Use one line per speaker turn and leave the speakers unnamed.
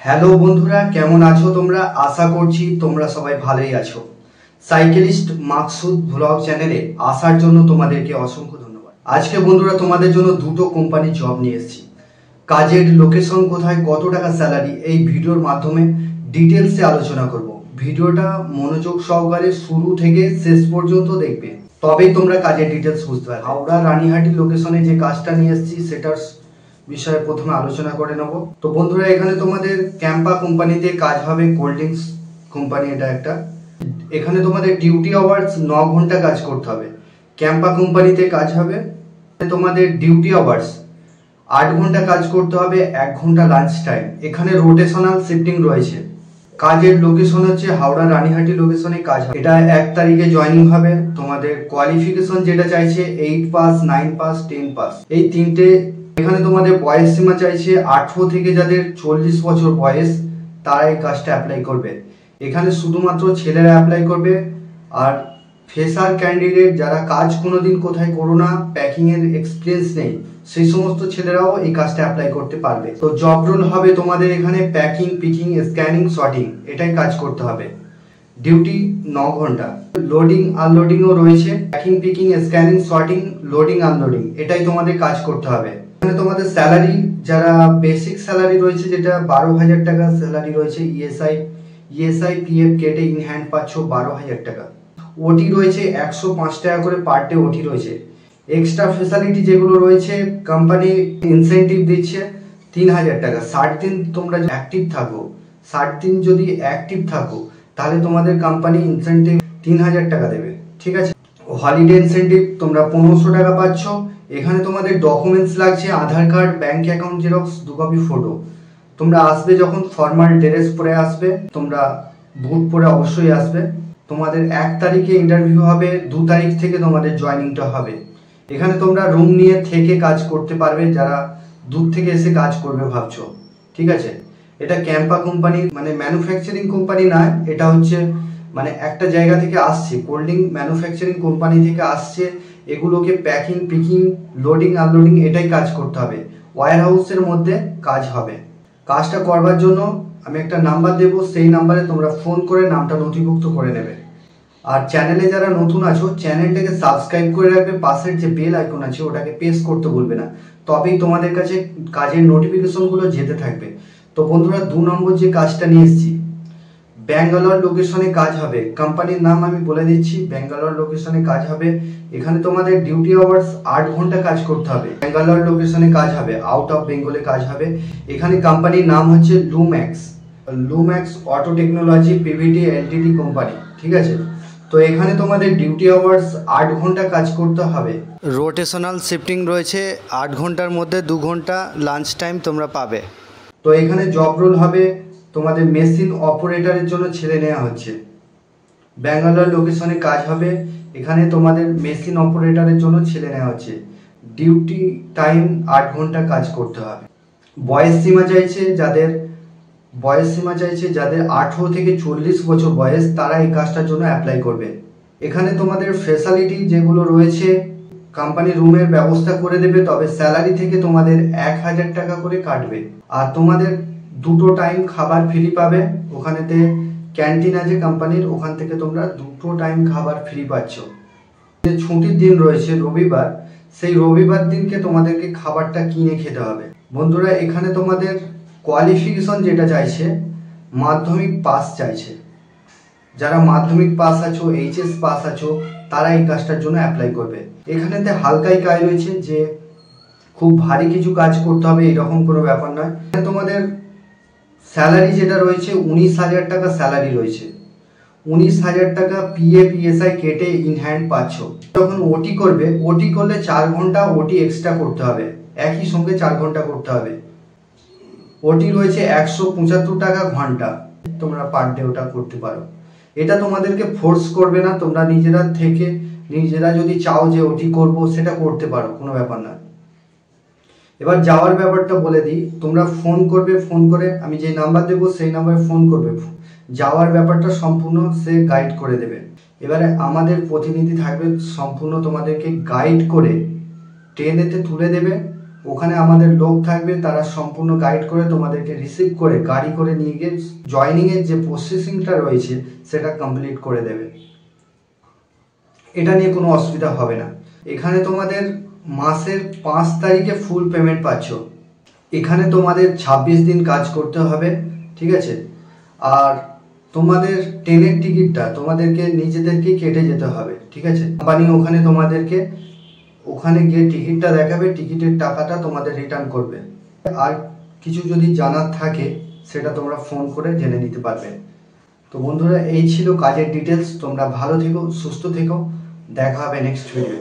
Hello বন্ধুরা, কেমন আছো তোমরা? আশা করছি তোমরা সবাই ভালোই আছো। সাইকেলিস্ট মাকসুদ ভ্লগ চ্যানেলে আসার জন্য তোমাদেরকে অসংখ্য ধন্যবাদ। আজকে বন্ধুরা তোমাদের জন্য দুটো কোম্পানির জব নিয়ে এসেছি। কাজের লোকেশন কোথায়, কত টাকা স্যালারি, এই ভিডিওর মাধ্যমে ডিটেলসে আলোচনা করব। ভিডিওটা মনোযোগ সহকারে শুরু থেকে শেষ পর্যন্ত দেখবে, তবেই তোমরা কাজের ডিটেলস বুঝতে পারবে। হাওড়া রানীহাটি লোকেশনে যে কাজটা নিয়ে এসেছি সেটার বিষয়ে প্রথমে আলোচনা করে নেব। তো বন্ধুরা, এখানে তোমাদের ক্যাম্পা কোম্পানিতে কাজ হবে। কোল্ড ড্রিঙ্কস কোম্পানি এটা একটা। এখানে তোমাদের ডিউটি আওয়ার্স 9 ঘন্টা কাজ করতে হবে। ক্যাম্পা কোম্পানিতে কাজ হবে, তোমাদের ডিউটি আওয়ার্স 8 ঘন্টা কাজ করতে হবে, 1 ঘন্টা লাঞ্চ টাইম। এখানে রোটেশনাল শিফটিং রয়েছে। কাজের লোকেশন হচ্ছে হাওড়া রানীহাটি লোকেশনে কাজ হবে। এটা 1 তারিখে জয়েনিং হবে। তোমাদের কোয়ালিফিকেশন যেটা চাইছে 8 পাস, 9 পাস, 10 পাস, এই তিনটে। এখানে তোমাদের বয়স সীমা চাইছে 18 থেকে যাদের 40 বছর বয়স তারা এই কাজটা অ্যাপ্লাই করবে। এখানে শুধুমাত্র ছেলেরা অ্যাপ্লাই করবে। আর ফ্রেশার ক্যান্ডিডেট যারা কাজ কোনোদিন কোথায় করো না, প্যাকিং এর এক্সপিরিয়েন্স নেই, সেই সমস্ত ছেলেরাও এই কাজটা অ্যাপ্লাই করতে পারবে। তো জব রোল হবে তোমাদের এখানে প্যাকিং, পিকিং, স্ক্যানিং, সর্টিং, এটাই কাজ করতে হবে। ডিউটি 9 ঘন্টা। লোডিং আনলোডিংও রয়েছে। Packing, picking, scanning, sorting, loading unloading, এটাই তোমাদের কাজ করতে হবে। এখানে তোমাদের স্যালারি, যারা বেসিক স্যালারি রয়েছে যেটা 12,000 টাকা স্যালারি রয়েছে, ইএসআই পিএফ কেটে ইন হ্যান্ড পাচ্ছ 12,000 টাকা। ওটি রয়েছে 105 টাকা করে পার ডে ওটি রয়েছে। এক্সট্রা ফেসিলিটি যেগুলো রয়েছে, কোম্পানি ইনসেন্টিভ দিচ্ছে 3,000 টাকা। 60 দিন তোমরা অ্যাক্টিভ থাকো, 60 দিন যদি অ্যাক্টিভ থাকো তাহলে তোমাদের কোম্পানি ইনসেন্টিভ 3,000 টাকা দেবে, ঠিক আছে। হলিডে ইনসেন্টিভ তোমরা 1500 টাকা পাচ্ছ। এখানে তোমাদের ডকুমেন্টস লাগছে Aadhaar card, bank account xerox, 2 copy photo. তোমরা আসবে যখন ফর্মাল ড্রেস পরে আসবে, তোমরা বুট পরে অবশ্যই আসবে। তোমাদের 1 তারিখে ইন্টারভিউ হবে, 2 তারিখ থেকে তোমাদের জয়েনিংটা হবে। এখানে তোমরা রুম নিয়ে থেকে কাজ করতে পারবে যারা দূর থেকে এসে কাজ করবে ভাবছো, ঠিক আছে। এটা ক্যাম্পা কোম্পানি, মানে ম্যানুফ্যাকচারিং কোম্পানি না, এটা হচ্ছে মানে একটা জায়গা থেকে আসছে, কোল্ড ড্রিঙ্ক ম্যানুফ্যাকচারিং কোম্পানি থেকে আসছে। এগুলোকে প্যাকিং, পিকিং, লোডিং আনলোডিং, এটাই কাজ করতে হবে। ওয়্যার হাউসের মধ্যে কাজ হবে। কাজটা করবার জন্য আমি একটা নাম্বার দেবো, সেই নাম্বারে তোমরা ফোন করে নামটা নথিভুক্ত করে নেবে। আর চ্যানেলে যারা নতুন আছো চ্যানেলটাকে সাবস্ক্রাইব করে রাখবে। পাশের যে বেল আইকন আছে ওটাকে প্রেস করতে ভুলবে না, তবেই তোমাদের কাছে কাজের নোটিফিকেশনগুলো যেতে থাকবে। তো বন্ধুরা, 2 নম্বর যে কাজটা নিয়ে এসেছি, ব্যাঙ্গালোর লোকেশনে কাজ হবে। কোম্পানির নাম আমি বলে দিচ্ছি, ব্যাঙ্গালোর লোকেশনে কাজ হবে। এখানে তোমাদের ডিউটি আওয়ার্স 8 ঘন্টা কাজ করতে হবে। ব্যাঙ্গালোর লোকেশনে কাজ হবে, আউট অফ বেঙ্গলে কাজ হবে। এখানে কোম্পানির নাম হচ্ছে Lumax auto technology PVT LTD company, ঠিক আছে। তো এখানে তোমাদের ডিউটি আওয়ার্স 8 ঘন্টা কাজ করতে হবে। রোটেশনাল শিফটিং রয়েছে, 8 ঘন্টার মধ্যে 2 ঘন্টা লাঞ্চ টাইম তোমরা পাবে। তো এখানে জব রোল হবে তোমাদের মেশিন অপারেটরের জন্য ছেলে নেওয়া হচ্ছে। ব্যাঙ্গালোর লোকেশনে কাজ হবে। এখানে তোমাদের মেশিন অপারেটরের জন্য ছেলে নেওয়া হচ্ছে। ডিউটি টাইম 8 ঘন্টা কাজ করতে হবে। বয়স সীমা চাইছে যাদের 18 থেকে 40 বছর বয়স, তারা এই কাজটার জন্য অ্যাপ্লাই করবে। এখানে তোমাদের ফ্যাসিলিটি যেগুলো রয়েছে, কোম্পানি রুমের ব্যবস্থা করে দেবে, তবে স্যালারি থেকে তোমাদের 1,000 টাকা করে কাটবে। আর তোমাদের 2 টাইম খাবার ফ্রি পাবে। ওখানেতে ক্যান্টিন আছে কোম্পানির, ওখান থেকে তোমরা 2 টাইম খাবার ফ্রি পাচ্ছ। ছুটির দিন রয়েছে রবিবার, সেই রবিবার দিনকে তোমাদেরকে খাবারটা কিনে খেতে হবে। বন্ধুরা, এখানে তোমাদের কোয়ালিফিকেশন যেটা চাইছে, মাধ্যমিক পাস চাইছে। যারা মাধ্যমিক পাস আছো, এইচএস পাস আছো, তারা এই কাজটার জন্য অ্যাপ্লাই করবে। এখানেতে হালকাই কাজ রয়েছে, যে খুব ভারী কিছু কাজ করতে হবে এরকম কোনো ব্যাপার নয়। তোমাদের স্যালারি যেটা রয়েছে 19,000 টাকা স্যালারি রয়েছে। 19,000 টাকা পিএফ ইএসআই কেটে ইন হ্যান্ড পাচ্ছ। যখন ওটি করবে, ওটি করলে 4 ঘন্টা ওটি এক্সট্রা করতে হবে, একই সঙ্গে 4 ঘন্টা করতে হবে। ওটি রয়েছে 175 টাকা ঘন্টা, তোমরা পার ডে ওটা করতে পারো। এটা তোমাদেরকে ফোর্স করবে না, তোমরা নিজেরা যদি চাও যে ওটি করব সেটা করতে পারো, কোনো ব্যাপার না। এবার যাওয়ার ব্যাপারটা বলে দিই, তোমরা ফোন করবে, ফোন করে আমি যে নাম্বার দেবো সেই নাম্বারে ফোন করবে। যাওয়ার ব্যাপারটা সম্পূর্ণ সে গাইড করে দেবে। এবারে আমাদের প্রতিনিধি থাকবে, সম্পূর্ণ তোমাদেরকে গাইড করে ট্রেনেতে তুলে দেবে। ওখানে আমাদের লোক থাকবে, তারা সম্পূর্ণ গাইড করে তোমাদেরকে রিসিভ করে গাড়ি করে নিয়ে গিয়ে জয়নিংয়ের যে প্রসেসিংটা রয়েছে সেটা কমপ্লিট করে দেবে। এটা নিয়ে কোনো অসুবিধা হবে না। এখানে তোমাদের মাসের 5 তারিখে ফুল পেমেন্ট পাচ্ছ। এখানে তোমাদের 26 দিন কাজ করতে হবে, ঠিক আছে। আর তোমাদের ট্রেনের টিকিটটা তোমাদেরকে নিজেদেরকেই কেটে যেতে হবে, ঠিক আছে। কোম্পানি ওখানে তোমাদেরকে ওখানে গিয়ে টিকিটটা দেখাবে, টিকিটের টাকাটা তোমাদের রিটার্ন করবে। আর কিছু যদি জানার থাকে সেটা তোমরা ফোন করে জেনে নিতে পারবে। তো বন্ধুরা, এই ছিল কাজের ডিটেলস। তোমরা ভালো থেকো, সুস্থ থেকো, দেখা হবে নেক্সট ভিডিও।